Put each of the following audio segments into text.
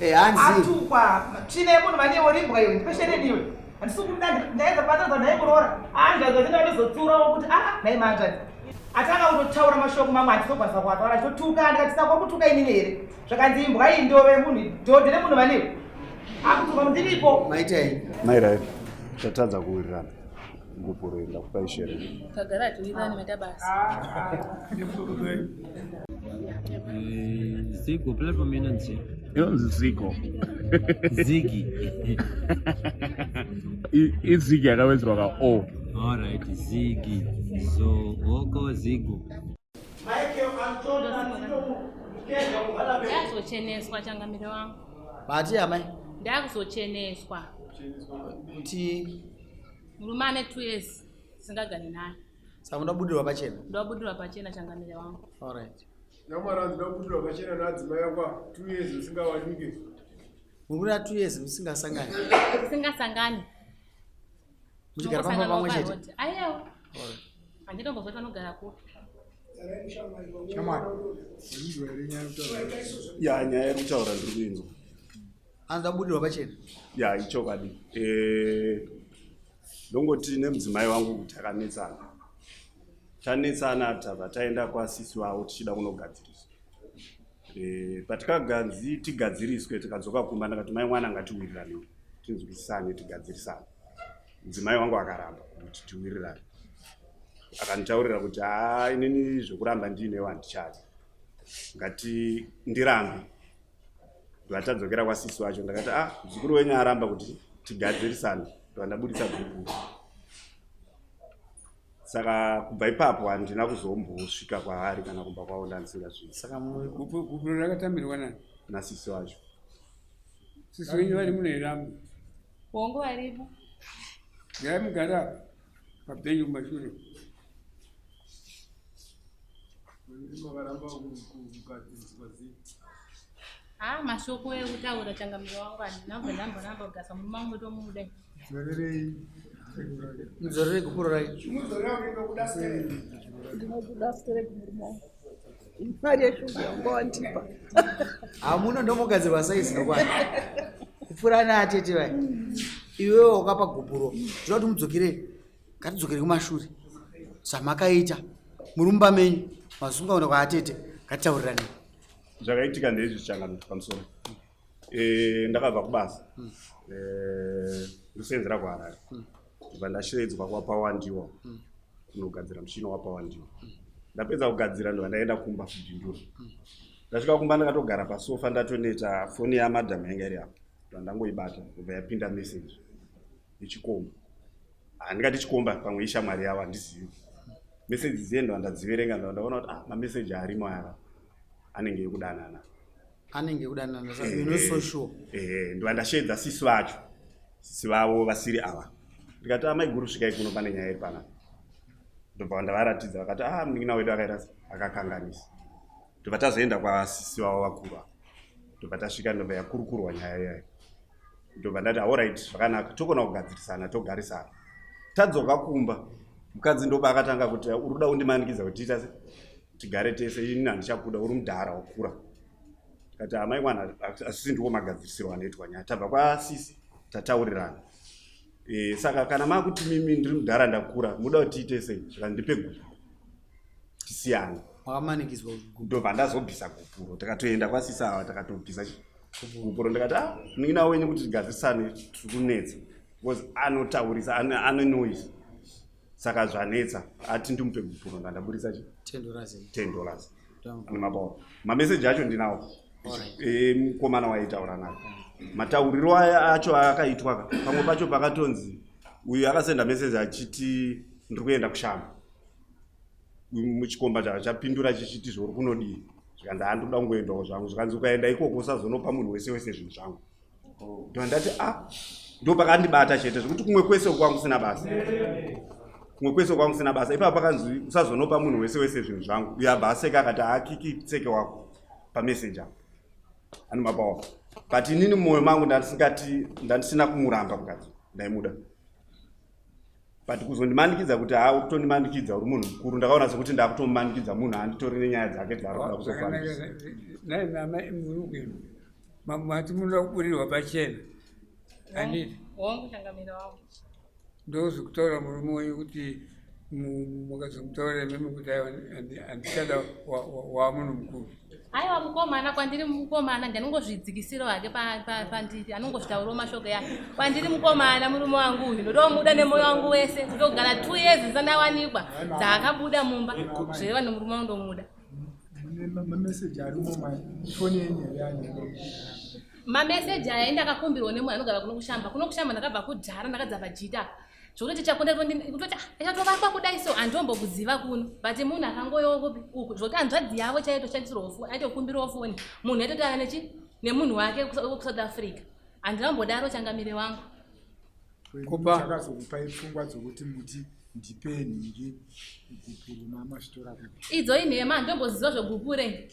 hanzi atukwa chine munhu vane worimbwa iwe ndipeshereniwe handisikudaenza patadza naye kurora andaza ndinganizotsurawo kuti nai manzvadzi atanga kutotaura mashoko mamwe handisokwanisa kuataura chitotuka ndikatisakwa kutuka inini here zvakanzi imbwa iyi ndove munhu ndodhine munhu vanewe akutuka mundiripo maitai mairai tatadza kuwirirana ngupuro ndakupai shere kagara tiwirirane metabasa Zigo platform inonzi inonzi zigo Ziggy. izigi yakawedzerwa ka-o. Alright, Ziggy. So woko Zigo. ndakuzocheneswa changamire wangu bati amai ndakuzocheneswa kuti murume ane 2 years singagani naye saka mudabudirwa pachena ndabudirwa pachena changamire wangu. alright nyamara ndabudirwa pachena nadzimai yakwa 2 years usingawanike muri 2 years musingasangani tisingasangani muchigara pamba pamwe chete aiyewo handinombozoti vanogara kupi ya nyaya yekutaura ndiri kuinzwa andabudirwa pachena ya ichokwadi ndongoti nemudzimai wangu takanetsana tabva taenda kwasisi wavo tichida kunogadziriswa patikaganzi tigadziriswe tikadzoka kumba ndakati mai mwana ngatiwirirane tinzwisisane tigadzirisane mudzimai wangu akaramba kuti tiwirirane akanditaurira kuti inini zvekuramba ndiinewo handichadi ngati ndirambe ndovatadzokera kwasisi wacho ndakati muzukuru wenyu aramba kuti tigadzirisane ndovandabudisa bhuku saka kubva ipapo handina kuzombosvika kwaari kana kumba kwavo ndandisingazvii saka gupuro rakatambirwa nani nasisi wacho sisi wenyu vari munoiramba wongo varipo yaimugara pabhenyu kumashure mashoko ekutaura changamiro wangu handinambonamba kugasa murume wangu tomuda mudzorere gupuro rai ndinokudasitere kumurume wangu mari yeshungu yangu wandipa hamuno ndomugadzirwa saizi nokwana kupfuura neatete vai iwewo wakapa gupuro zvinoda kuti mudzokere ngatidzokere kumashure zvamakaita murumba menyu masungaona kwaatete ngatitaurirane zvakaitika ndezvi zvichangamiro pamusoro ndakabva kubasa ndosenzera kuharare kubva ndashedzwa kwapawandiwa kunogadzira mushina wapawandiwa ndapedza kugadzira ndova ndaenda kumba kubhindura ndasvika kumba ndakatogara pasofa ndatoneta foni yamadhamu yanga iri apo ndangoibata kubva yapinda meseji yechikomba handingati chikomba pamwe ishamwari yavo handizivi meseji dziye ndo ndadziverenga ndo ndaona kuti mameseji arimo aya anenge ekudanana inosocial ndova ndashedza sisi vacho sisi vavo vasiri ava ndikati amai guru svikai kuno pane nyaya iri pana ndobva ndavaratidza vakati munin'ina wedu akaita akakanganisa ndobva tazoenda kwasisi vavo vakuru ndobva tasvika ndobva yakurukurwa nyaya iyayo ndobva ndati alright zvakanaka tokona kugadzirisana togarisana tadzoka kumba mukadzi ndoba akatanga kuti uri kuda kundimanikidza kuti tigare tese ini handichakuda uri mudhara wakura kati amai mwana asisi ndiwo magadzirisiro anoitwa nyaya tabva kwasisi tataurirana saka kana makuti mimi ndiri mudhara ndakura muda kuti tiite sei zvakandipe gupu tisiyane makamanikidzwa ndobva ndazobvisa gupuro takatoenda kwasisi ava takatobvisa gupuro ndikati munin'ina wenyu kuti tigadzirisane tiri kunetsa because anotaurisa anonoisa saka zvanetsa ati ndimupe gupuro ndandaburisa $10 ane mabawa mameseji acho ndinawo mukomana waitaura naye matauriro acho akaitwa pamwe pacho pakatonzi uyu akasenda meseji achiti ndiri kuenda kushamba muchikomba chapindura chichiti zvori kunodii zvikanzi handikuda kungoendawo zvangu zvikanzi ukaenda ikoko usazonopa munhu wese wese zvinhu zvangu ndondati ndo pakandibata chete zvekuti kumwe kwese kwangu sina basa ipapo pakanzi usazonopa munhu wese wese zvinhu zvangu uyabva aseka akati akiki tseke wako pameseji apo ane mabawa but inini mumwoyo mangu ndandisina kumuramba mukadzi ndaimuda but kuzondimanikidza kuti utondimanikidza uri munhu mukuru ndakaona sekuti ndakutomumanikidza munhu handitori nenyaya dzake dzaarikuda kuzofanikisa mati munoda kuburirwa pachena anditi wangu changamiro wangu ndozokutaura murume wenyu kuti mukazomutaurira mimi kuti handichada wamunhu mukuru. aiwa mukomana kwandiri mukomana ndanongozvidzikisiro hake pandiri anongozvitaurawo mashoko yake kwandiri mukomana murume wangu uyu ndotomuda nemoyo wangu wese kutogara 2 years zisanawanikwa dzaakabuda mumba zvireva nemurume wangu ndomuda. mameseji arimo mafoni yenyu yani mameseji aya ndakakumbirwa nemunhu anogara kunokushamba ndakabva kudhara ndakadza pajita zvokuti chakundakutoti achatovakwa kudai so handombokuziva kuno but munhu akangoyokopi uku zvokuti hanzvadzi yavo chaitoshandisirwa aitokumbirawo foni munhu aitotana nemunhu wake kusouth africa handinambodaro changamire wangu chakazokupai pfungwa dzokuti muti ndipeni gupuru mamasvitora kuti idzo inhema handomboziva zvogupure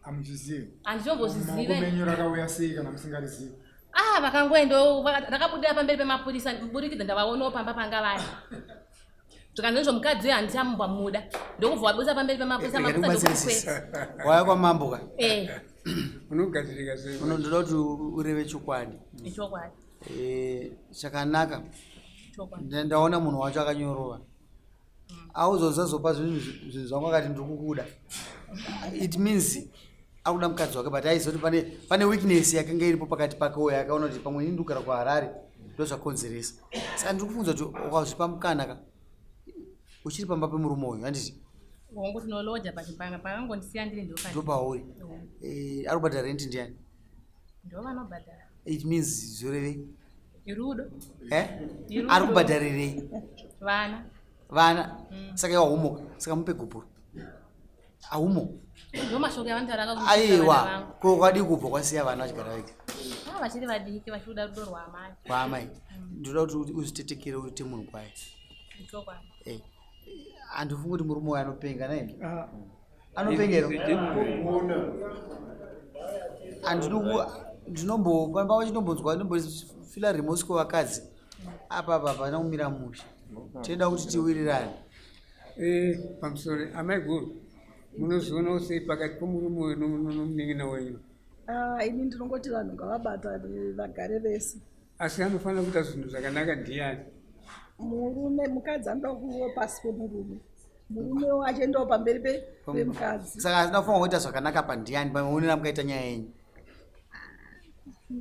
amuchizive handitombozizive menyu rakauya sei kana musingarizivi vakangoendo rakabudira pamberi pemapurisa burikidza ndavaonawo pamba panga vari zvikanzonizvo mukadzi uyo handichamumbwa muda ndokubva wabusa pamberi pemapurisa waya kwamamboka unogadzirika sei unondoda kuti ureve chokwadi ichokwadi chakanaka ndaona munhu wacho akanyorova auzozazopa zvinhu zvangu akati ndiri kukuda it means akuda mukadzi wake but aizoti pane weakness yakanga iripo pakati pake uyo akaona kuti pamwe ini ndikugara kuharare ndozvakonzeresa saka ndiri kufunza kuti ukazvipa mukanaka uchiri pamba pemurume uyu handiti wangu tinolodya pachipanga pakangondisiya ndiri ndopauri ari kubhadhara renti ndiani ndo vanobhadhara it means zoreve irudo ari kubhadharirei vana saka iwa homoka saka mupe gupuro aumo ndo mashoko yavanhu aiwa ko kwadi kubva kwasiya vana vachigara vega vachiri vadiki vachida rudo rwaamai kwaamai ndoda kuti uzvitetekere uite munhu kwaye handifungi kuti murume uyo anopenga naini anopengero pamba chinombonzwa ndinombofila remosi kwevakadzi apa pana kumira musha toda kuti tiwirirane pamusoro amai guru munozvionawo sei pakati pomurume uyu nomunin'ina wenyu? ini ndinongoti vanhu ngavabatane vagare vese asi anofanira kuita zvinhu zvakanaka ndiani? murume mukadzi anoda kuva pasi pemurume murume achiendawo pamberi pemukadzi saka asinafanira kuita zvakanaka pandiani pamuonera mukaita nyaya yenyu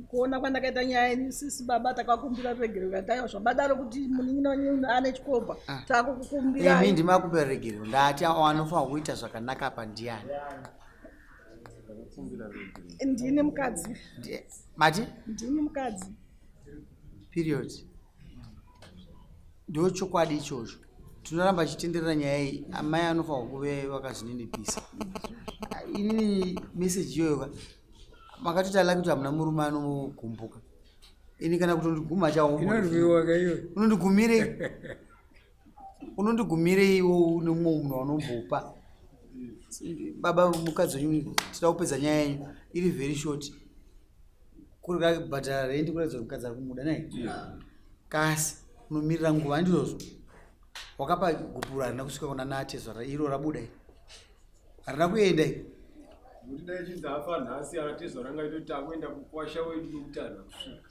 kuona kwandakaita nyaya yenyu sisi baba takakumbira regero kataiwa zvabadaro kuti munin'ina wenyu ane chikopa takukukumbira imi ndimakupa regero ndati anofanira kuita zvakanaka pandiani ndine mukadzi mati ndine mukadzi period ndo chokwadi ichocho tinoramba chitenderera nyaya iyi amai anofanira kuve vakazvininipisa inini meseji iyoyo makatotala kuti hamuna murume anomugumbuka ini kana kuti ndiguma unondigumire iwo unemwe munhu anombopa baba mukadzi wenyu tida kupedza nyaya yenyu iri very short kuri kabhadhara rendi kuratidza kuti mukadzi ari kumuda nai kasi unomirira nguva handizvozvo wakapa gupuro harina kusvika kuna natezva iro rabuda i harina kuenda i kuti dai chidzafa nhasi anatezva ranga itoti akuenda kukwasha wedu kutana kusvika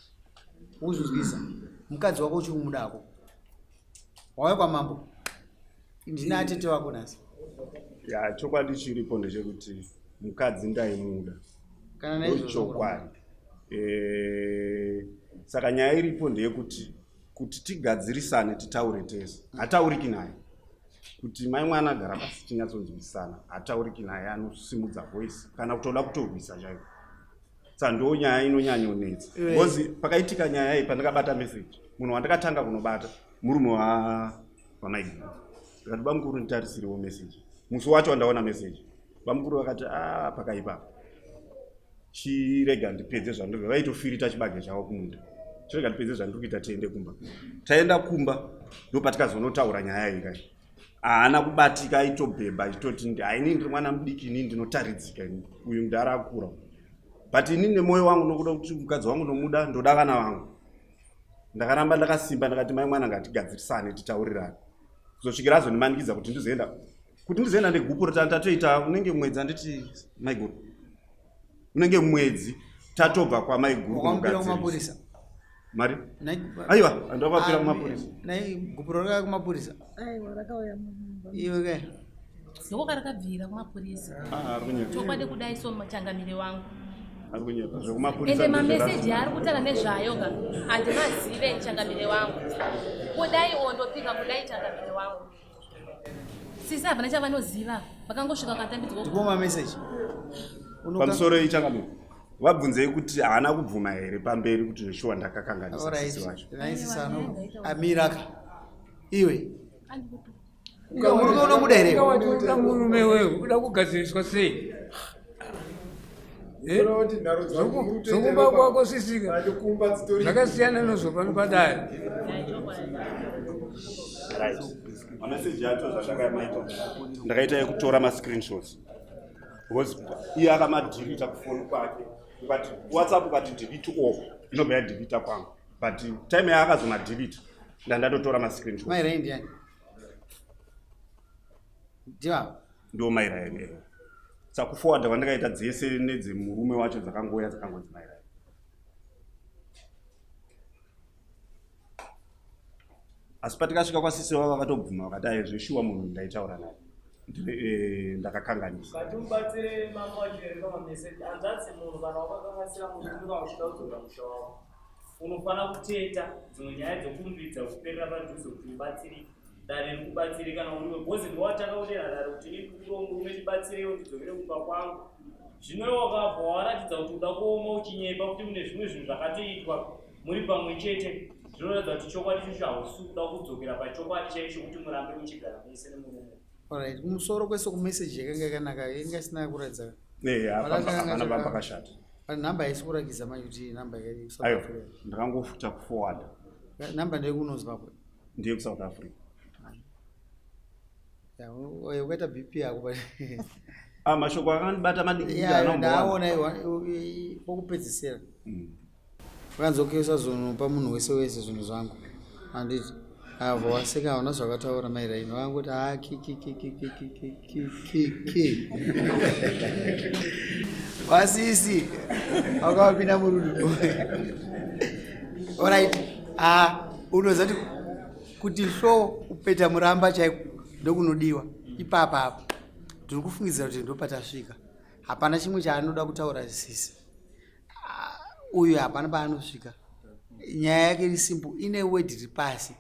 uzvizwisa mukadzi wako uchiri kumudako wauya kwamambo ndine atete wako nasi chokwadi chiripo ndechekuti mukadzi ndaimuda kana naizvo chokwadi saka nyaya iripo ndeyekuti kuti tigadzirisane titaure tese hatauriki naye kuti mai mwana agara pasi tinyatsonzwisana hatauriki naye anosimudza voice kana kutoda kutorwisa chaivo saka ndo nyaya inonyanyonetsa because pakaitika nyaya iyi pandakabata meseji munhu wandakatanga kunobata murume wamaiguru ndikati bamukuru nditarisiriwo meseji musi wacho wandaona meseji bamukuru vakati pakaipa chirega ndipedze zvandiri vaitofirita chibage chavo kumunda chirega ndipedze zvandiri kuita tiende kumba taenda kumba ndopatikazonotaura nyaya iyi kai haana kubatika aitobhebha achitoti haini ndiri mwana mudiki ini ndinotaridzika ini uyu ndarakura but ini nemwoyo wangu nokuda kuti mukadzi wangu nomuda ndoda vana vangu ndakaramba ndakasimba ndakati mai mwana ngatigadzirisane titaurirane kuzosvikira azondimanikidza kuti ndizoenda negupuro tatoita unenge mwedzi anditi maiguru unenge mwedzi tatobva kwamaiguru wakamupira kumapurisa mari aiwa andakapira kumapurisa nai gupuro raka kumapurisa aiwa rakauya mumba iwe ke ndoko karakabvira kumapurisa chokwadi kudai so machangamire wangu ende mameseji ari kutaura nezvayoga handimazive changamire wangu kudai ondopika kudai changamire wangu sisi havana chavanoziva vakangosvika katambidzwa ndipo mameseji pamusoro ichangamire vabvunzei kuti haana kubvuma here pamberi kuti shuwa ndakakanganisa sisi wacho naisisano amiraka iwe murume unomuda here Uda murume wewe uda kugadziriswa sei? Zokuba kwako sisika zvakasiyana nezvopano padare. mameseji acho zvandakamaita ndakaita ekutora mascreenshots because iye akamadhirita kufoni kwake ukati whatsapp ukati delete all inobva yadhirita kwangu but time yaakazomadhirita ndandatotora mascreenshot maira ndiani ndiva ndo maira yeneyo saka kuforwarda kwandakaita dzese nedzemurume wacho dzakangoya dzakangonzi maira asi patikasvika kwasisi wavo vakatobvuma vakati aizveshuwa munhu ndaitaura naye ndakakanganisa ngatimubatsire mambo achireri pamameseji hanzatsi munhu kana wakakanganisira munhu unenge uchida kudzoka musha wavo unofanira kuteta dzimwe nyaya dzokumbidza kuperera padhuze kuti ubatsirike dare rikubatsire kana uriwe bhozi ndowatakaudera dare kuti ikurongorume tibatsirewo ndidzokere kumba kwangu zvino wakabva waratidza kuti uda kuoma uchinyepa kuti mune zvimwe zvinhu zvakatoitwa muri pamwe chete zvinoratidza kuti chokwadi chicho hausi kuda kudzokera pachokwadi chaicho kuti murambe muchigara muise nemurume. Alright, kumusoro kwese kumeseji yakanga yakanaka inga isina kuratidza. Hapana pakashata. Namba haisi kurakidza manje kuti namba yake South Africa. Africa. Ndakangofuta kuforward. Namba ndeye kuno Zimbabwe. Ndiye ku South Africa. Ya, ukaita BP yako pa. Mashoko akanibata madiki ya ndaona pokupedzisira. Ukanzokesa zvinhu pamunhu wese wese zvinhu zvangu. Handiti avo waseka hauna zvakataura mairaino vangoti wasisi wakavapinda murudo. Alright, unoziva kuti hlo kupeta muramba chaiko ndokunodiwa ipapa apo ndiri kufungidzira kuti ndopatasvika. Hapana chimwe chaanoda kutaura sisi uyu, hapana paanosvika. Nyaya yake iri simple, ine word iri pasi,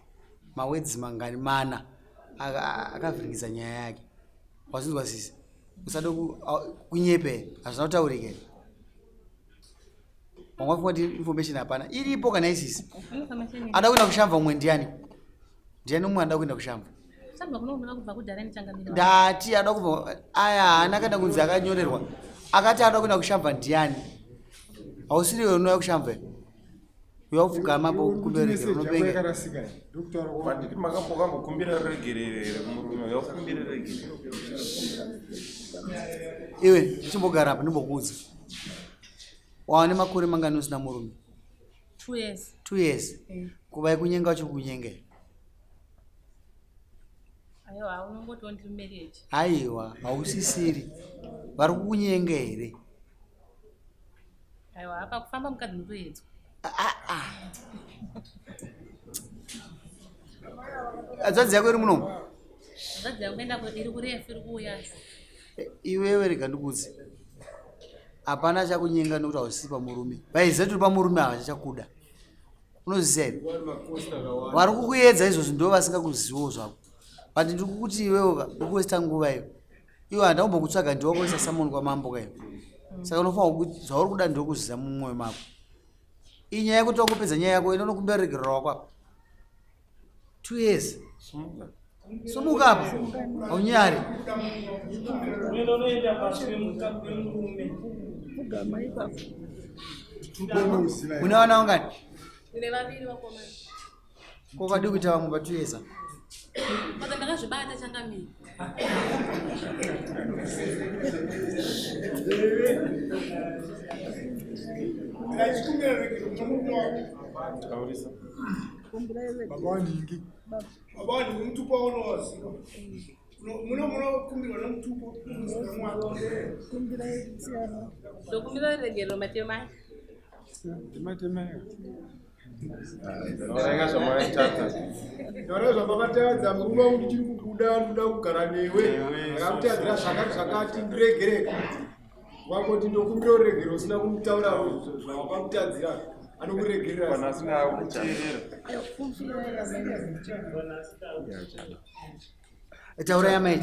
mawedzi mangani mana akavhiringidza nyaya yake. Wasinzwa sisi, usada kunyepe hazvina kutaurika. Wanga funga kuti information hapana iripo kana isisi. Ada kuenda kushamba umwe ndiani? Ndiani umwe ada kuenda kushamba? Ndati ada kubva aya ana kana kunzi akanyorerwa akati ada kuenda kushamba ndiani? Hausiri wewe unouya kushamba here? Uyavuga mambo kubereka unopenga. Banditi makambo kumbira regerere kumurume yakumbira regerere. Iwe chimbogara apa ndimbokuudza. Waone makore mangani usina murume? 2 years. 2 years. Kuva kunyenga wacho kunyenge. Aiwa, unongoti ndi marriage. Aiwa, hausisiri. Vari kukunyenga here? Aiwa, apa kufamba mukadzi mutoedzwa. Adzadzi yako iri munomu? Adzadzi yangu enda iri kurefu iri kuuya. Iwewe rega ndikudze. Hapana chakunyenga nokuti hausi pamurume. Vaiziva tiri pamurume ava chachakuda. Unoziziva here? Vari kukuedza izvozvo ndo vasingakuziviwo zvako. But ndiri kukuti iwewe ukuwesta nguva iyo. Iwe handambokutsvaga ndiwakuisa samoni kwamambo kayo. Saka unofanira kuti zvauri kuda ndokuziva mumwoyo mako. Inyaya yekuti wakupedza nyaya yako inokuberekerera kwapo 2 years. Sumuka apa aunyari una wana wangani? Ndine vaviri vakomana. Kokadi kuita vamwe pa 2 years. Paka ndakazvibata changamira. Babani mtupo unozi. Muno kumbira nomtupo. Dokumbira regero matema. Taura zvapakatadza murume wangu ndichiri kukuda ndoda kugara newe akakutadzira zvakati ndiregereka wangoti ndokumbira uregero usina kumutaura zvawakakutadzira anokuregerera taura yamai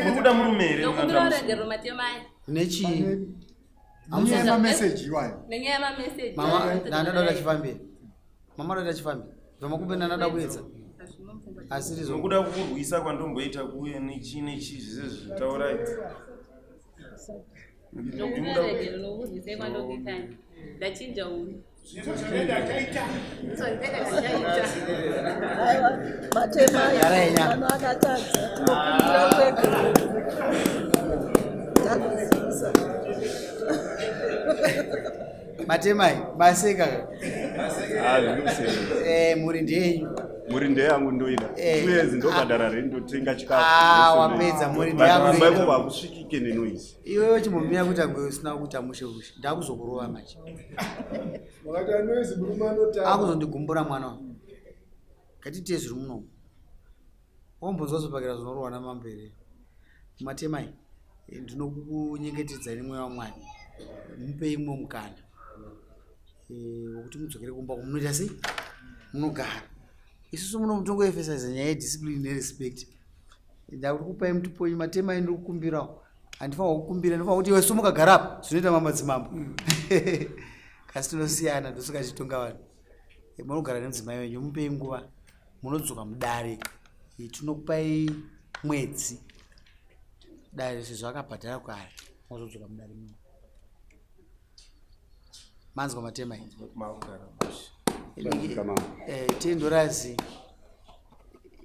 mukuda murumere Ndokumbira uregero Mateo mai. nechi Amusema message iwayo Nengea ma message. mama ndandoda chifambire mama ndoda chifambire zvamakupenda ndada kuedza asiri zo mukuda kukurwisa kwandomboita kuye nechi zvitaurai Ndokumbira uregero nokuzise kwandokitani. Ndachinja uyu. Matema ano akatadza tinokumbira uregero. Matemai baseka muri ndenyu muri ndeyangu ndoida uyezi ndobhadhara rent ndotenga chikafu wapedza muri ndeyangu baiko wakusvikike nenoisi iwewe chimumira kuti agwe usina kuita mushe ushe ndakuzokurova machi wakati anoisi murume anotama akuzondigumbura mwana wangu ngatiite zviri muno wombonzwa zopakira zvinorwa namambere Matemai ndinokunyengetedza nemweya wamwari mupe imwe mukana wokuti mudzokere kumba munoita sei munogara isusu muno mutongoefesaiza nyaya yediscipline nerespect ndakuti kupai mutuponyi Matemai ndikukumbirawo handifanwa kukumbira ndinofanwa kuti iwe somukagara apa zvinoita mamadzimambo kasi tinosiyana ndosikachitonga vanhu munogara nemudzimai wenyu mupei nguva munodzoka mudare tinokupai mwedzi dare sezvo akabhadhara kare mozodzoka mudare muno manzwa Matemai $10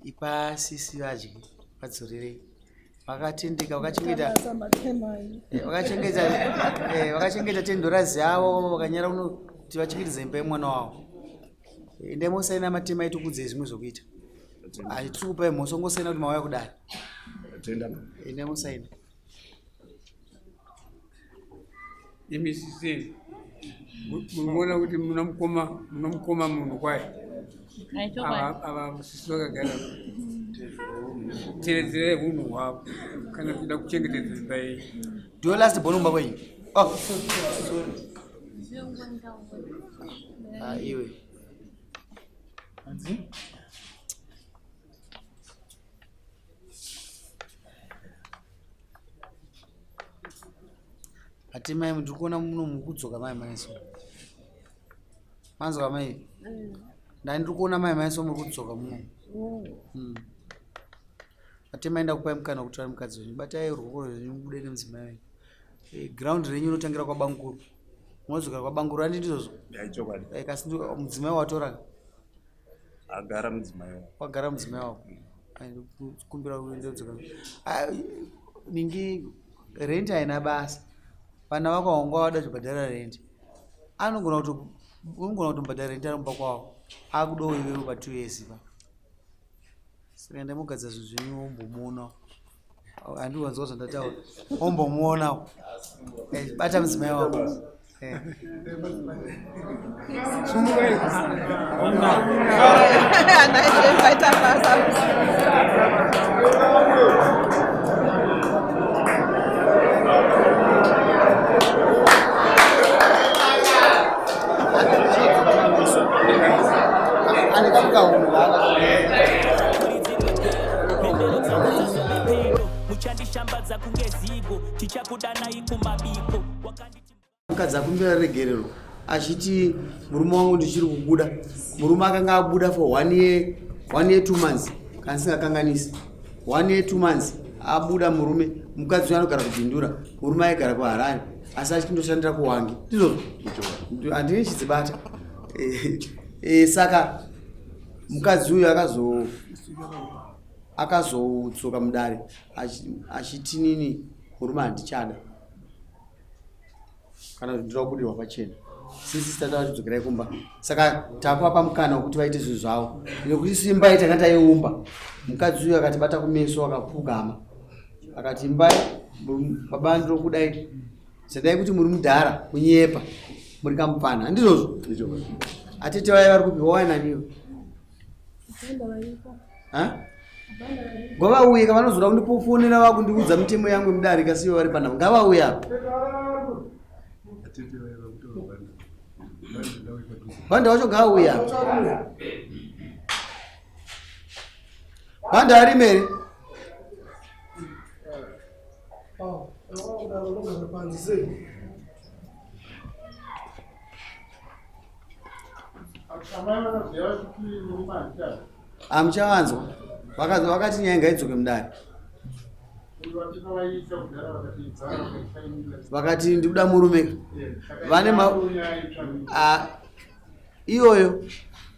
ipa sisi vadyi vadzorerei vakatendeka vakachengeta $10 yavo vakanyara kuno kuti vachengetedza imba yemwana wavo endai mosaina Matemai tikudzei zvimwe zvokuita hatiri kupai mhosva ngosaina kuti mauya kudare endai mosaina imisiseni munoona kuti munomukoma munhu kwaye ava sisi vakagara teredzerai unhu hwavo kana kuda kuchengetedza imba yenyu ndiwo last born kumba kwenyu iwe Matemai ndiri kuona muno mukudzoka mai maiso manzwa mai ndandiri kuona mai maiso muri kudzoka muno Matemai ndakupai mukana wekutora mukadzi wenyu batai ruoko rwenyu mubude nemudzimai wenyu ground renyu inotangira kwabanguru munodzokera kwabanguru andi ndizvozvo kasi mudzimai watora agara mudzimai wagara mudzimai wako kumbira kuendodzoka ningi rent haina basa vana vako vaunga wada kubhadhara rent unogona kutombhadhara rent anomba kwavo akudawo iwewe pa 2 years pa saka ndamugadza zvinhu zvenyu wombomuona handiwanzwa zvandataura wombomuonawo bata mudzimai wako mukadzi akumbira regerero achiti murume wangu ndichiri kubuda murume akanga abuda for 1 year 2 months kana singakanganisi 1 year 2 months abuda murume mukadzi anogara kubhindura murume aigara kuHarare asi achindoshandira kuHwange ndizvo handine chidzibata saka mukadzi uyu akazodzoka mudare achiti nini murume handichada kana ndira kudirwa pachena sisi tata tudzokerai kumba saka takuapa mukana wekuti vaite zvinhu zvavo nekuti simba takanga taiumba mukadzi uyu akatibata kumeso akapfugama akati imbai baba ndiro kudai zadai kuti muri mudhara kunyepa muri kamupana handizvozvo atete vaya vari kupiwa wainaniwo ngavauye kavanozoda kundipofonera vakundiudza mitemo yangu yemudare kasivo vari panhamo ngavauye apa bhanda wacho ngavauye apa bhanda ari mere amuchavanzwa vakati nyaya ngaidzoke mudare vakati ndikuda murume vane iyoyo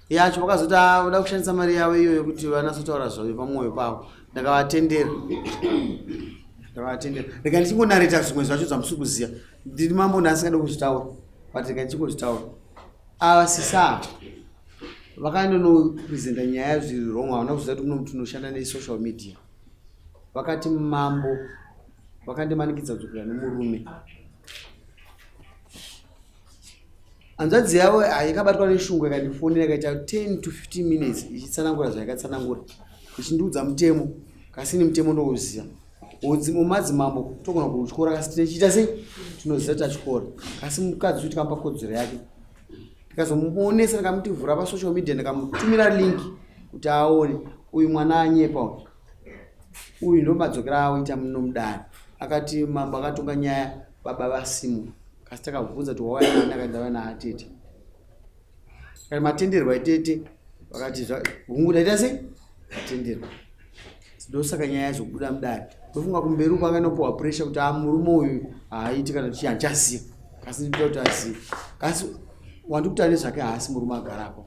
yacho vakazoti voda kushandisa mari yavo iyoyo kuti vanasotaura zvavo pamwoyo pavo ndakavatendera rega ndichingonareta zvimwe zvacho zvamusi kuziva ndiri mambo naasingade kuzvitaura but rega ndichingozvitaura ava sisa vakandonopresenta nyaya zviri wrong havana kuziva kuti muno muti unoshanda nesocial media vakati mambo vakandimanikidza kudzokera nemurume hanzvadzi yavo yakabatwa neshungu yakandifonera ikaita 10 to 15 minutes ichitsanangura zvayakatsanangura ichindiudza mutemo kasini mutemo ndouziva mumadzimambo togona kuchikora kasi tichiita sei tinoziva tachikora kasi mukadzi kuti kampa kodzero yake ndikazomuonesa ndikamutivhura pasocial media ndikamutumira link kuti aone uyu mwana anyepa uyu ndo madzokera aoita muno mudare akati mambo akatonga nyaya baba vasimu kasi takabvunza kuti wawaina akaenda vana atete kati matenderwa itete vakati hunguda ita sei matenderwa ndosaka nyaya zokubuda mudare ndofunga kumberi uko akanopiwa pressure kuti murume uyu haaiti kana kuti hanchaziva kasi ndikuda kuti azive kasi wandikuta nezvake haasi murume agarapo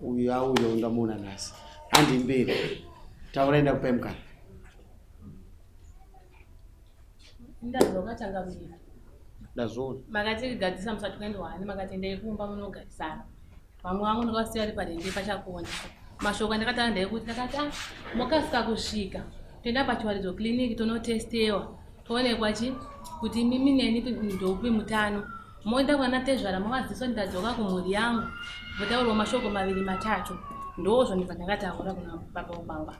uyu auya undamuona nhasi handi mberi taura enda kupai mukana ndazokachangamira ndazvoona makati gadzisa musati kuendwani makati ndeikumba munogarisana vamwe vangu ndakasiya ari padende pachakuona mashoko andakataura ndeyekuti ndakati mokasika kusvika toenda pachiwaridzo kliniki tonotestewa toonekwa kuti mimi neni ndopi mutano moenda kwana tezvara mavaziso ndadzoka kumhuri yangu votaurwa mashoko 2-3 ndozvo ndibva ndakataura kuna baba vobanga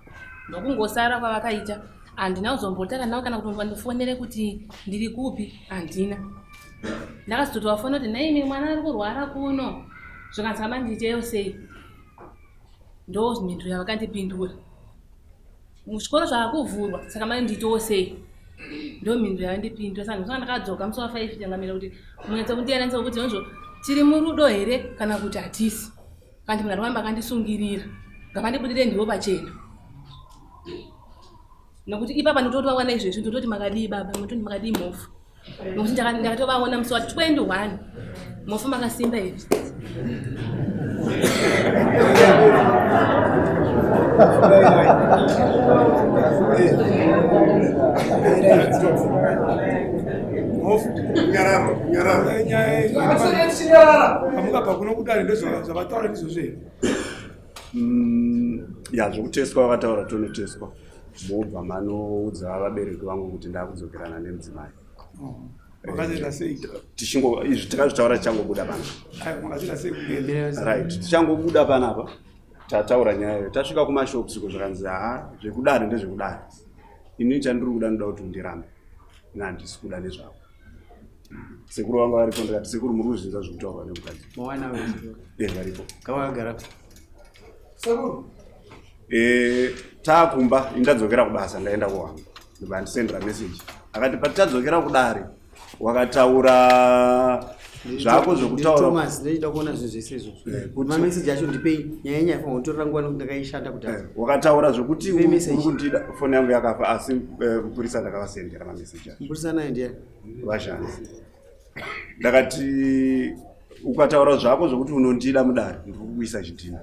ndokungosara kwavakaita handina kuzombotaka nawo kana kuti vandifonere kuti ndiri kupi handina ndakazototowafona kuti naimi mwana ari kurwara kuno zvikasama nditeyo sei ndo zvinhu yavakandipindura muzvikoro zvakuvhurwa saka mari nditowo sei ndo mhindu yavandipindura saka ndosaka ndakadzoka musi wa5 tangamira kuti munyatsa kundiyananisa kuti nozvo tiri murudo here kana kuti hatisi kandi mwari wamba akandisungirira ngapandibudire ndiwo pachena nokuti ipapa ndinototovaona izvezvi ndototi makadii baba mutoti makadii mofu nokuti ndakatovaona musi wa21 mofu makasimba izvi amukabva kuno kudare ndozvavataura ndizvozve ya zvokuteswa vakataura tonoteswa mobva manoudza vabereki vangu kuti ndakudzokerana nemudzimai makaita sei izvi takazvitaura tichangobuda panapa makaita sei right tichangobuda panapa tataura nyaya iyo tasvika kumashopisiko zvakanzi zvekudare ndezvekudare ini chandiri kuda ndoda kuti ndirambe nandisi kuda nezvavo sekuru vanga varipo ndikati sekuru muri kuzvinza zvekutaurwa nemukadzi mawana varipo kavagara sekuru taakumba indadzokera kubasa ndaenda kuhanga ndibva ndisendera meseji akati patitadzokera kudare wakataura zvako zvokutaura Thomas ndinoda kuona zvinhu zvese izvozvo mameseji acho ndipei nyaya nyaya fanira kutorera nguva ndakaishanda kudhara wakataura zvokuti uri kundida foni yangu yakafa asi mupurisa ndakavasendera mameseji acho mupurisa naye ndiye vashanzi ndakati ukataura zvako zvokuti unondida mudare ndiri kukuisa chidhina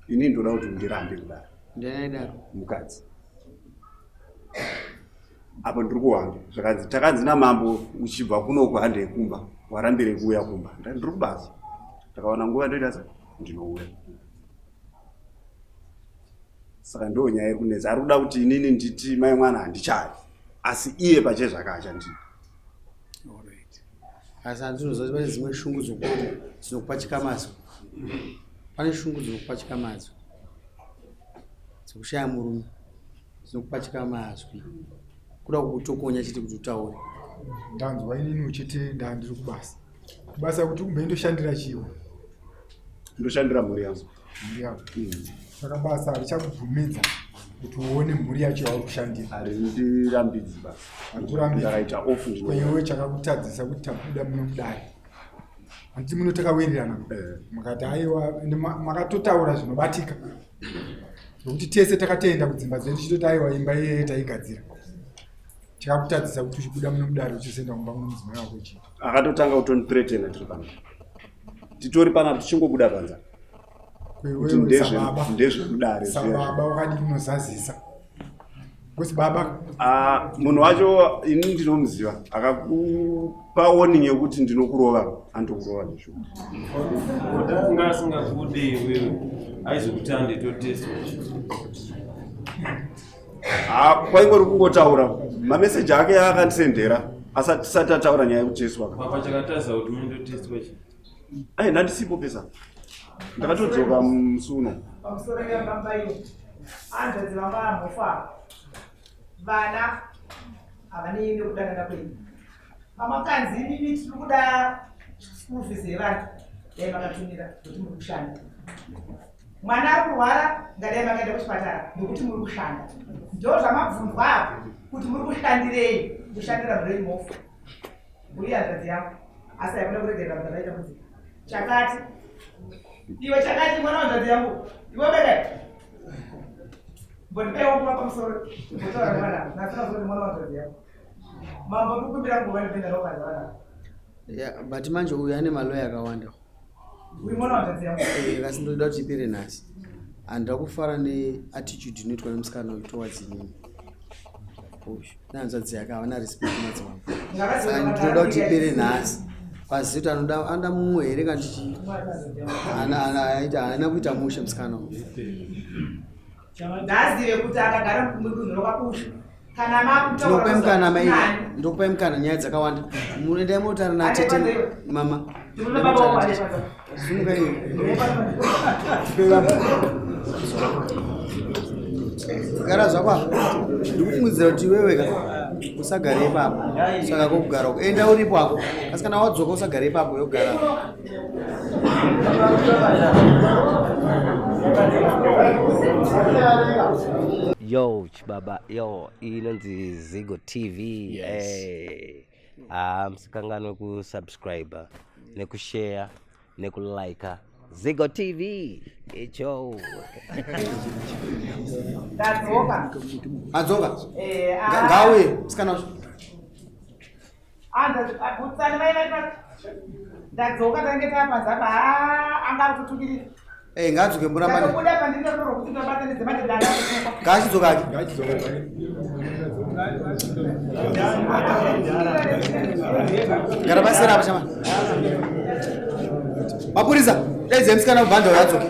ini ndoda kuti ndirambe kudare ndinaidaro mukadzi apo ndiri kuhanga zvakanzi takanzi namambo uchibva kunoku handei kumba warambire kuuya kumba ndiri kubasa ndakaona nguva ndoita sa ndinouya saka ndo nyaya iri kunetsa ari kuda kuti inini nditi mai mwana handichari asi iye pache zvakacha ndii asi handinoziva kuti pane dzimwe shungu dzokuti dzinokupa chikamadzo. Pane shungu dzinokupa chikamadzo dzokushaya murume dzinokupa chikamazwi kuda kukutokonya chiti kuti utaure. Ndanzwa inini uchiti ndandiri kubasa kuti umbendoshandira chiwo. Ndoshandira mhuri yangu. Saka basa richakubvumidza kuti uone mhuri yacho yauri kushandira. Harindirambidzi basa. Harikurambidza. Ndakaita ofu Kwewe chakakutadzisa kuti tabuda muno mudare. Handiti muno takawirirana. Mukati aiwa makatotaura zvinobatika. Nokuti tese takatenda kudzimba dzedu chitoti aiwa imba iye taigadzira. Chakakutadzisa kuti uchibuda muno mudare uchizoenda kumba muno mudzimai wako chii. Akatotanga kutondipretena tiri pano. Titori pana tichingobuda panza. Kuti ndezvekudare sababa wakadi kunozazisa kuti baba munhu wacho ini ndinomuziva akakupa warning yekuti ndinokurova andokurova nezvo ungasingakude iwewe aizokuti anditoteswa kwaingori kungotaura mameseji ake akandisendera asati ataura nyaya yekuteswa papa chakataza kuti mindoteswa chi ai ndandisipo pesa ndakatodzoka musuno pamusoro pemba iyo anzodzi vanga vamofa vana havaniende kudanana kwenyu mamakanzi imimi tiri kuda school fees yevanhu dai makatumira kuti muri kushanda mwana ari kurwara ngadai makaenda kuchipatara ndokuti muri kushanda ndo zvamabvunzwa apo kuti muri kushandirei kushandira mhuri mofa uri hanzvadzi yangu asi haikuda kuregerera mukadaita kuti chakati iwe chakati mwana wanzvadzi yangu iwe bedai mbondibaiwa kuva pamusoro mbotaura mwana nasina kuti mwana wanzvadzi yangu mambo tikukumbira nguva ndipinda nokanza vana but manje uyu ane maloya akawanda. Uyu mwana wanzvadzi yangu kasi ndoda kuti ipere nhasi handida kufara neattitude inoitwa nemusikana uyu towards inini nehanzvadzi yake havana respect madzimambo saka ndinoda kuti ipere nhasi pasi kuti anoda mumwe here kandichi haana kuita mushe musikana uyu ndazive kuti akagara mudunhu rokapusha kana ndokupai mukana nyaya dzakawanda munoendai motara natete mama gara zvakwa ndikufungidzira kuti iweweka usagara ipapo saka kokugara uko enda uripo ako asi kana wadzoka usagara ipapo yogara Yo chibaba yo inonzi Zigo TV. Yes. Msikangano kusubscribe nekushare nekulike Zigo TV. Echo. Adzoka ngawe msikana kutsani vaivaa ndadzoka tange tapazapa angakutukirira ngaadzoke muramba kuda pandinotora kuti tobata nedzemakedana ngaachidzoka ake gara pasera apa chama mapurisa daidze musikana kubvanda uyo adzoke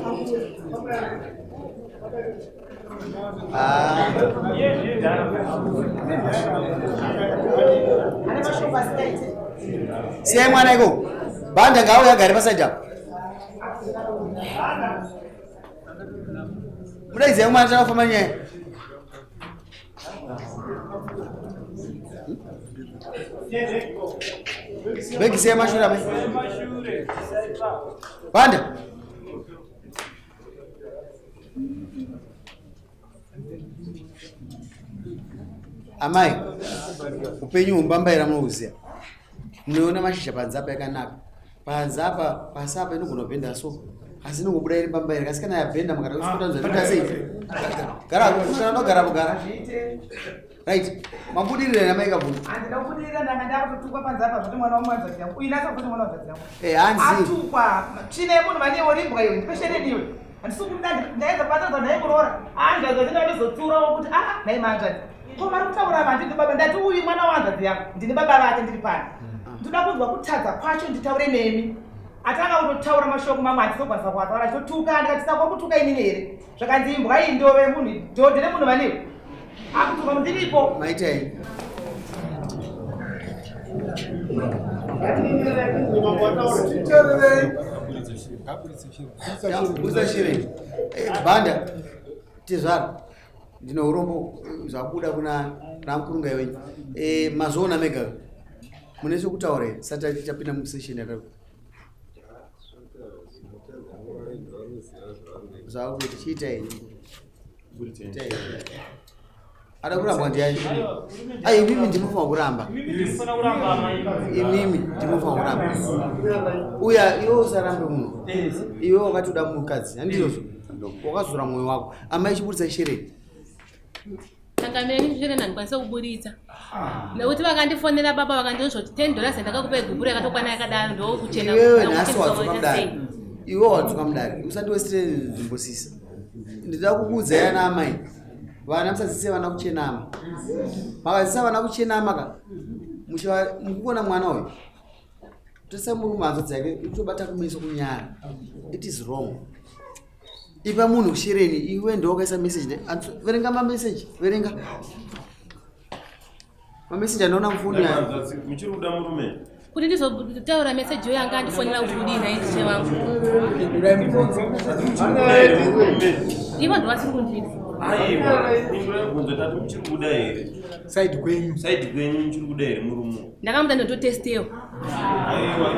siyai mwana iko bhanda ngauya agare pasaidi apo mudaizai mwana takafamba nyaya bhegi siyai mashure amai bhanda amai upenyu humbambaira munohuziya munoona mashizha panzapa yakanaka panzapa pasapa inogona kubhenda so asi inongobuda iri mbambaira kasi kana yabhenda mukada kusipotanzvaita sei gara kana nogara mugara right mabudirira namai kabvunza handida kubudirira ndanga ndakutotukwa panzapa zvoti mwana wamwanzvadzi yangu uyu nasa kuti mwana wamwanzvadzi yangu hanzi atukwa tsvina yemunhu vanewo rimbwa iwe ndipeshereniwe handisi kuti ndaedza patadza ndaikurora hanzvadzi ndinozotsurawo kuti nhai manzvadzi ko vari kutaura vanditi baba ndati uyu mwana wanzvadzi yangu ndine baba vake ndiri pano ndoda kunzwa kutadza kwacho nditaure nemi atanga kutotaura mashoko mamwe handizokwanisa kuataura achotuka ndikatisakwa kutuka inini here zvakanzi imbwa iyi ndove munhu dhodhe nemunhu vanewe akutuka ndiripo maitai Usashire. Banda. Tizara. Ndino urombo zvabuda kuna namkurunga wenyu. Mazona mega. Muneso kutaure sata tichapinda mu session yakako. Zawo tichita iyi. Ada kuramba ndiani? Ai mimi ndimufa kuramba. Mimi ndimufa kuramba. Uya iwo usarambe muno. Iwe wakatoda mukadzi. Handizvo. Wakazura moyo wako. Amai chiburitsa shereni. Tangameni shereni andikwanisa kuburitsa. Nekuti vakandifonera baba vakandizvoti $10 ndakakupa gubhure yakatokwana yakadaro ndo kuchena. Iwewe nhasi wadzoka mudare. Iwe wadzoka mudare. Usati wesire nzimbosisa. Ndida kukuudza yana amai. Vana musadzise vana kuchenama. Makadzisa vana kuchenama ka. Mukukona mwana uyu. Tose murume hanzo dzake utobata kumeso kunyara. It is wrong. Ipa munhu kushereni iwe ndo wakaisa message. Verenga ma message. Verenga. Ma message anaona mfuni ya. Muchiri kuda murume. Kuti ndizotaura message yanga andifonera kuti udina ichi wangu. Ivo ndo vasingundiri. Aiwa, ndingokunza tati muchiri kuda here. Side kwenyu muchiri kuda here murume. Ndakamuta ndototesteyo. Aiwa,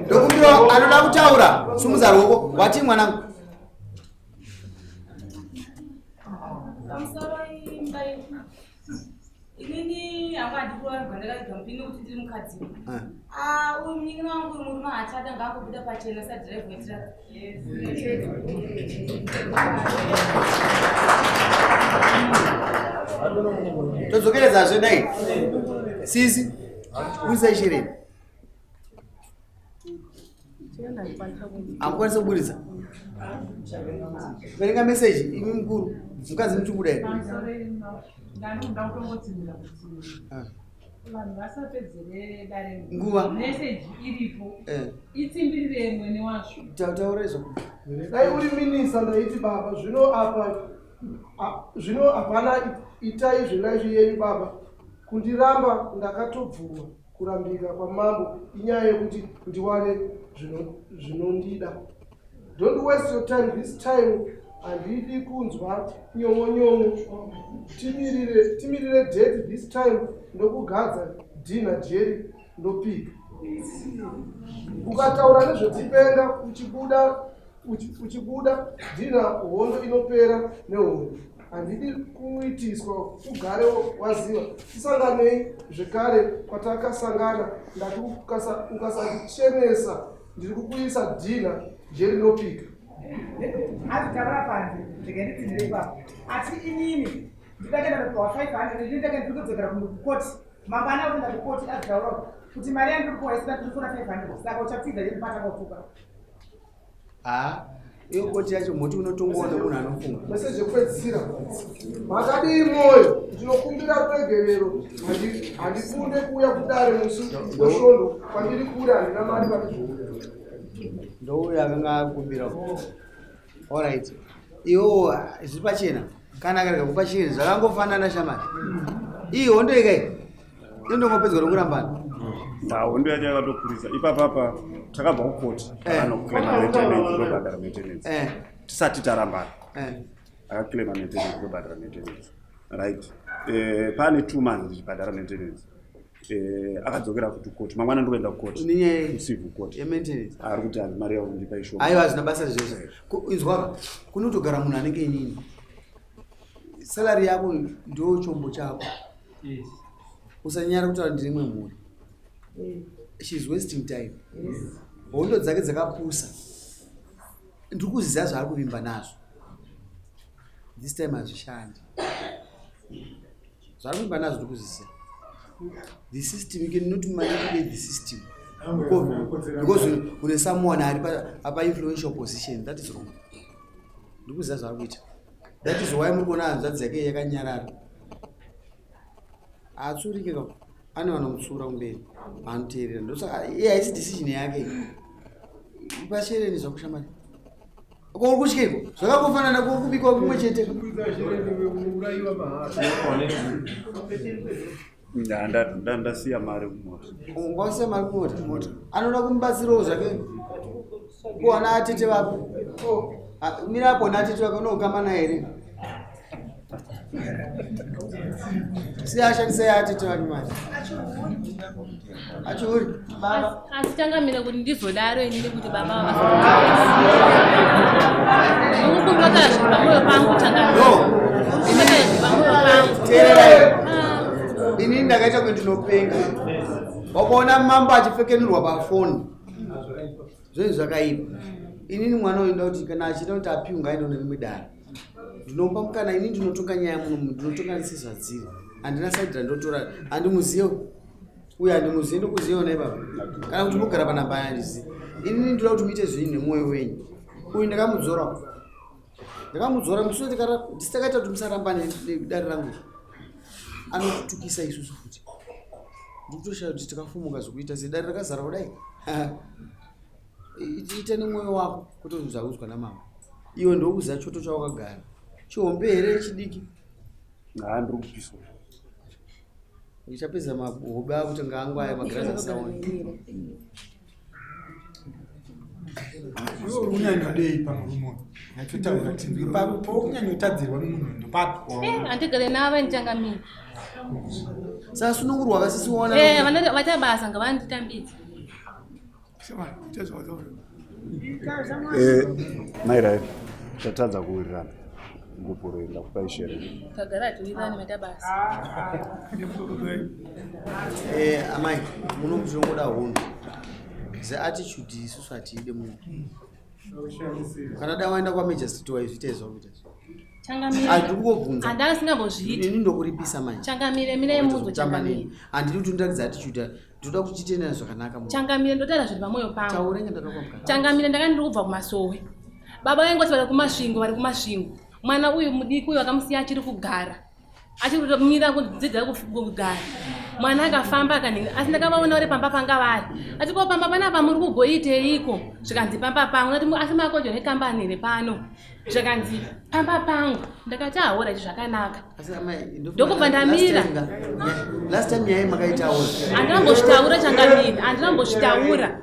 ndokumbira anoda kutaura sumudza ruoko wati mwanangu. Inini hanga ndikuwa ndakaita mpini kuti ndiri mukadzi. Uyu munyikina wangu uri murume achada ngakubuda pachena sadhiraivhi wetira. Todzokeredzazve dai. Sisi buritsa shereni. Amukwanisa kuburitsa. Verenga message imi mukuru. Mukadzi muchikuda here. Ndanoda kutongotsimbira kuti vanhu vasapedzere dare nguva message iripo itsimbirire mwene wacho taurezvo dai uri minisa ndaiti baba zvino hapana itai zvenazvo yenyu baba kundiramba ndakatobvuma kurambika kwamambo inyaya yekuti ndiwane zvinondida. Don't waste your time this time. Handidi kunzwa nyongo timirire date this time ndokugadza dina Jerry ndopika. Ukataura nezvetipenga uchibuda dina hondo inopera nehondo. Handidi kuitiswa ugare waziva tisanganei zvekare kwatakasangana ndati ukasandichenesa ndiri kukuisa dina Jerry ndopika. Azitaura panze ndikenditsinire ipapo asi inini ndidakaenda kupiwa 500 ndidakaenda ndikudzokera kukoti mangwana akuenda kukoti azitaura kuti mari yandiripuwa isina ndirifuuna 500 saka uchapfidza ndipata kotuka. Iyo koti yacho moti unotongoona munhu anofunga meseje kupedzisira makadii mwoyo ndinokumbira ruregerero handifunde kuuya kudare musi wesvondo kwandiri kure handina mari patizvo ndouyo akanga akumbira. Alright. Iwo zviri pachena kana akarega kupa chiri zvakangofanana shamari. Iyi hondo ikai indongopedzwa nokurambana. Hondo yacho yakatokurisa ipapapa takabva kukoti anoklema maintenance ndobhadhara maintenance tisati tarambana akaklema maintenance ndobhadhara maintenance right. Pane 2 months ndichibhadhara maintenance. Akadzokera kuti koti mangwana ndokuenda kukoti usiku koti ari kuti hanzi mari yavo ndipa ishoma. Aiwa hazvina basa zvese inzwa kunotogara munhu anenge inini salary yako ndo chombo chako usanyara kutaura ndiri mwe mhuri. She's wasting time. Hondo dzake dzakapusa ndiri kuziva zvaari kuvimba nazvo this time hazvishandi zvaari kuvimba nazvo ndiri kuziziva. The system, you cannot manipulate the system because when someone are influential position, that is wrong. That is why mukona hanza dzake yakanyarara. Atsurike ka ane vanomutsura kumberi anoteerera ndosa haisi decision yake. Pashereni zvakushamba. Ko kuchikeko. Zvakakufanana ko kubikwa kumwe chete. Ndasiya mari kumota. Ungosiya mari kumota. Anoda kumbatsirawo zvake. Kuwana atete vapo. Mira hapo na atete wake unogambana here. Si ashandisa atete wake mari. Achuri baba. Asichangamira kuti ndizodaro inini kuti baba Ukumbula kahle pamoyo pangu changamira. Inini pamoyo pangu. Inini ndakaita kuti ndinopenga. Wakaona mambo achipfekenurwa pafoni. Zvinhu zvakaipa. Inini mwana uenda kuti kana achida kuti apiwe ngaende nerimwe dare. Ndinopa mukana inini ndinotonga nyaya muno ndinotonga nisizvadziri. Andina saidira ndotora andimuziyo. Uye andimuziyo ndokuziyo naye baba. Kana kuti mugara panamba yandizi. Inini ndoda kuti muite zvinhu nemwoyo wenyu. Uyu ndakamudzora. Ndakamudzora musoro ndisakaita kuti musaramba nedare rangu. Anotutukisa isusu futi. Ndikutoshaura kuti tikafumuka zvokuita sedare rakazara kudai. Ita nemwoyo wako kuti uzaudzwa namama. Iwe ndokuziva choto chawakagara. Chihombe here chidiki. Ndiri kupiswa. Ichapedza mahobe ako kuti ngaangwaye magirazi asaona. Iwe unyanyodei pamurumo. Nachotaura kuti papo unyanyotadzirwa nomunhu ndopapo. Andigare navo ndichangamira. Sasa sunungurwa vakasisiona. Vanoti vaita basa ngavanditambidze. Maira tatadza kuwirirana ngupuro ndakupa ishere. Tagara tuwirirane maita basa. Amai munomutongoda hunhu. Attitude isusu atiide munhu. Kana da waenda kwaMajesty waizvitezva kuti. Changamire. Andikubvunza. Andasingambozviita. Inini ndokuripisa manje. Changamire mire munhu changamire. Andiri kuti ndakudza attitude. Ndoda kuchitena zvakanaka munhu. Changamire ndotara zviri pamoyo pangu. Taurenge ndakakwambuka. Changamire ndakandiri kubva kumasowe. Baba vangoti vari kumasvingo. Mwana uyu mudiki uyu akamusiya achiri kugara. Achiri kutomira kudzidzira kugara. Mwana akafamba akanhinga. Asi ndakavaona vari pamba panga vari. Ati po pamba panapa muri kugoiteiko? Zvikanzi pamba pangu. Ndati asi makojo nekambani iri pano. Zvikanzi pamba pangu. Ndakati ahora ichi zvakanaka. Ndokubva ndamira. Last time yai makaitaura. Andinambozvitaura Changamire. Andinambozvitaura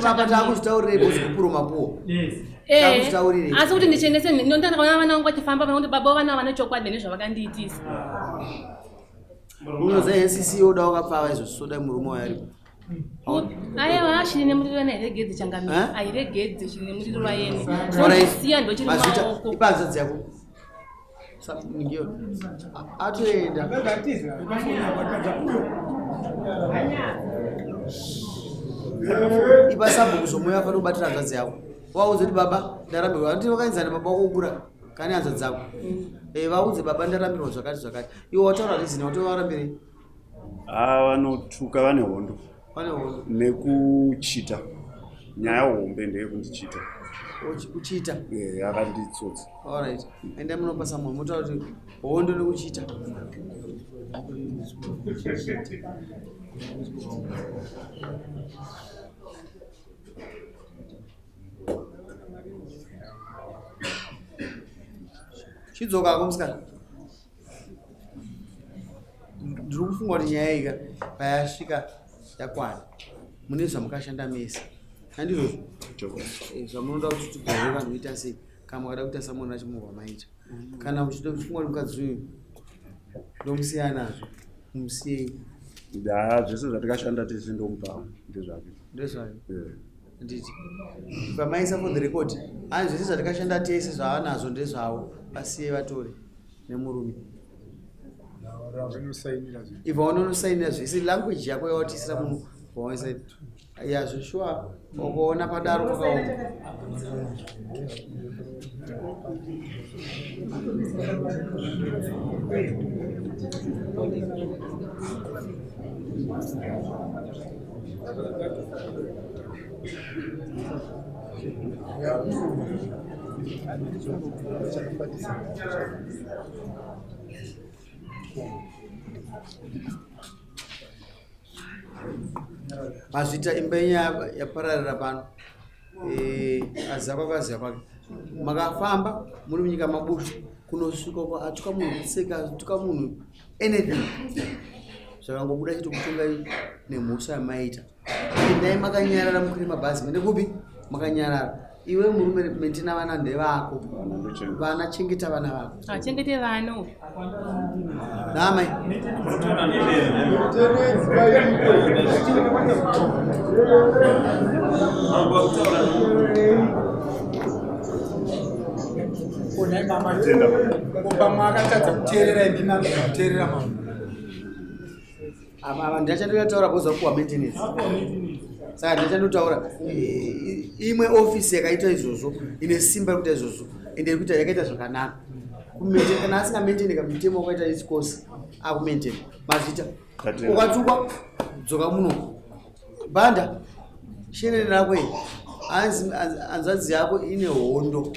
Changamire. Takuzvitaurire kuzikupuro mapuo. Asi kuti ndichenese ndondakaona vana vangu vachifamba kuti baba vana vane chokwadi nezvavakandiitisa. Unoziva NCC yoda wakapfava izvo soda murume wayaripo. Aiwa ashiri nemuriro wena airegedze Changamire. Airegedze shiri nemuriro wayene. Siya ndochiri maoko. Ibanza dzako. Ningio. Atoenda. Ibasabu kuzomoya afana kubatira hanzvadzi yako. Waudze kuti baba ndarambirwa. Anditi vakaenzana baba wako kukura. Kani hanzvadzi dzako. Vaudze baba ndarambirwa zvakati. Iwe wataura rizina kuti varambirei? Vanotuka vane hondo. Vane hondo. Nekuchita. Nyaya hombe ndeyekundichita. Kuchita? Akanditsotsa. Alright. Ende munopasa munhu motaura kuti hondo nekuchita. Chidzoka musikana. Ndiri kufunga kuti nyaya iyi payasvika yakwana. Mune zvamukashanda mese. Handizvo zvamunoda kuti tigare vanhu voita sei? Kana makada kuita samunhu achimuhwa maita. Kana muchida kufunga kuti mukadzi uyu ndomusiya nazvo. Musiyei. Zvese zvatikashanda tese ndomupa ndezvake. Ndezvake. Nditi. Pamaisa for the record. Hanzi zvese zvatikashanda tese zvavanazvo ndezvavo. Basiye vatore nemurume. If I want to sign this, language yako yawatisira munhu waisa yazvo sure ukoona padaro pakaoma. Mazvita imba yapararira pano aziva kwake makafamba muri munyika mabutu kunosvika kwa atuka munhu kuseka atuka munhu anything zvakangobuda chiti kutonga nemhosva yamaita endai makanyarara mukuri mabhazi mende kupi makanyarara iwe murume mentina vana ndevako vana chengeta vana vako chengete vano namai onai mama obama akatadza kuteerera indinanza kuteerera mama apa ndachandotaura kuza kuwa maintenance saka ndachandotaura imwe ofisi yakaita izvozvo ine simba rekuita izvozvo ende rekuita yakaita zvakanaka kumaintain kana asinga maintain kamutemo wakaita isikosi akumaintain mazita ukatukwa dzoka muno banda shenene rako hanzvadzi yako ine hondo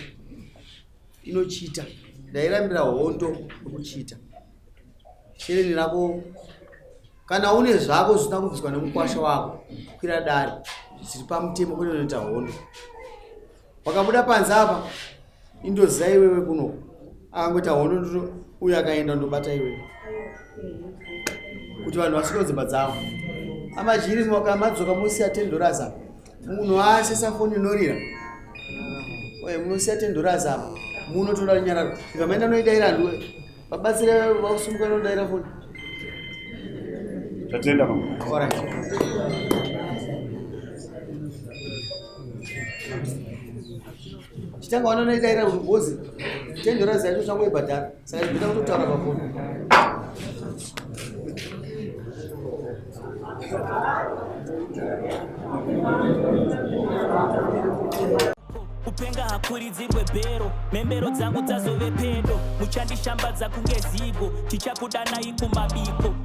inochita ndairambira hondo nokuchita shenene rako kana une zvako zvisina kubviswa nemukwasha wako kwira dare zviri pamutemo kune unoita hondo wakabuda panze apa indoziva iwewe kuno akangoita hondo uyo akaenda ndobata iwewe kuti vanhu vasvike dzimba dzavo amajiri mwamadzoka musiya $10 apa munhu asesa foni inorira oye munosiya $10 apa munotoda nyararo ikamaenda noidaira handu vabatsire vausumuka nodaira foni tatenda mama. Alright. Chitanga wanonoitaira ugozi $10 zacho changoibhadhara saka zvinoda kutotaura pafoni kupenga hakuridzirwe bhero mhembero dzangu dzazove pedo muchandishambadza kunge zigo tichakudanai kumabiko